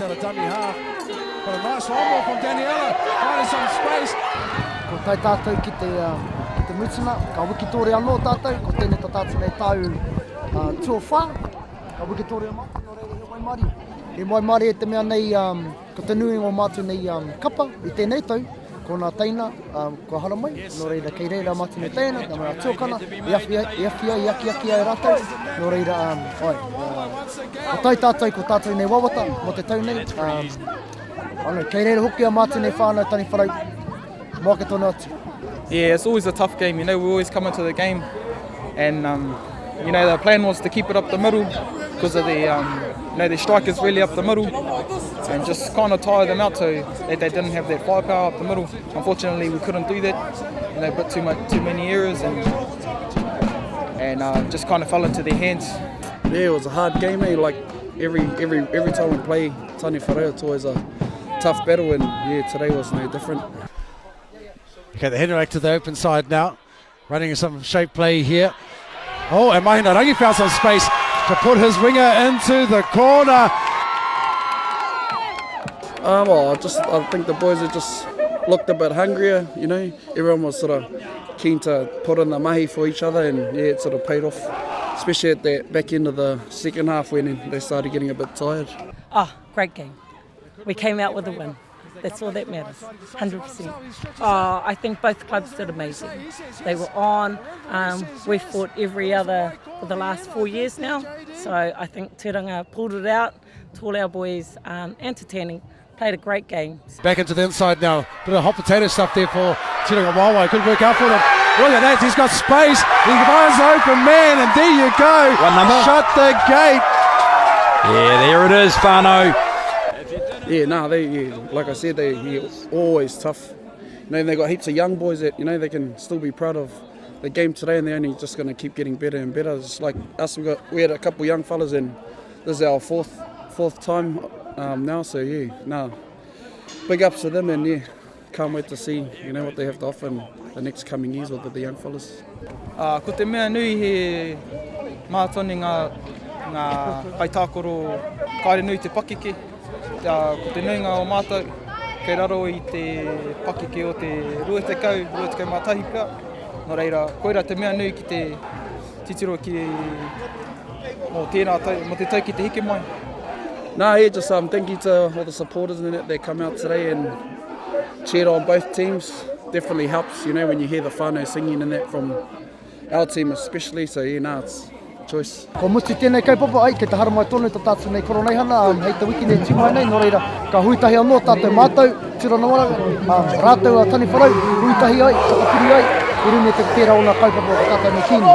the dummy half. But a nice one more from Daniela, finding some space. Ko tai tātou ki te mutina, ka wiki tōre anō tātou, ko tēnei tā tātou nei tau tuawha, ka wiki tōre anō, no reira he Waimari. He Waimari e te mea nei, ko te nui o mātu nei kapa, i tēnei tau, ko nā teina, ko hara mai, no reira kei reira mātu nei teina, nā mea tuokana, i awhia, i aki ai rātou, no reira, ko tai tātou, ko tātou nei wawata, mo te tau nei, kei reira hoki a mātu nei whānau Taniwharau, moake tōna atu. Yeah, it's always a tough game. You know, we always come into the game, and you know, the plan was to keep it up the middle because of the, you know, the strikers really up the middle, and just kind of tire them out so that they didn't have that firepower up the middle. Unfortunately, we couldn't do that. You know, but too many errors, and just kind of fell into their hands. Yeah, it was a hard game. Like every time we play Taniwharau, it's always a tough battle, and yeah, today was no different. Okay, the header back to the open side now. Running some shape play here. Oh, and Mahina Rangi found some space to put his winger into the corner. Well, I think the boys have just looked a bit hungrier, you know. Everyone was sort of keen to put in the mahi for each other, and yeah, it sort of paid off, especially at the back end of the second half when they started getting a bit tired. Great game. We came out with a win. That's all that matters, 100%. I think both clubs did amazing. They were on. We've fought every other for the last 4 years now. So I think Tūranga pulled it out to all our boys, and to Tanning played a great game. Back into the inside now. Bit of hot potato stuff there for Tūrangawaewae. Could work out for them. Look at that, he's got space. He finds an open man, and there you go. One number. Shut the gate. Yeah, there it is, whānau. Yeah, like I said, they're always tough. You know, they got heaps of young boys that, you know, they can still be proud of the game today, and they're only just going to keep getting better and better. It's like us, we had a couple young fellas, and this is our fourth time now. So yeah, big ups to them, and yeah, can't wait to see, you know, what they have to offer in the next coming years with the young fellas. Ko te mea nui he mātoni ngā kaitākoro kaere nui te pakeke. Ko te nuinga o mātou, kei raro i te pakeke o te ruatekau mātahi pia. Nō reira, koira te mea nui ki te titiro ki mo tēnā tau, mo te tau ki te hike mai. Just thank you to all the supporters and that come out today and cheered on both teams. Definitely helps, you know, when you hear the whānau singing and that from our team especially. So yeah, it's choice. Ko muti tēnei kaupapa ai, kei te hara mai tonu tā tātou nei koroneihana, hei te wiki nei tīmai nei, nō reira, ka huitahi anō tātou mātou, Tūrangawaewae, rātou a Taniwharau, huitahi ai, whakapiri ai, i rune te tērā o ngā kaupapa o tātou nei kīni.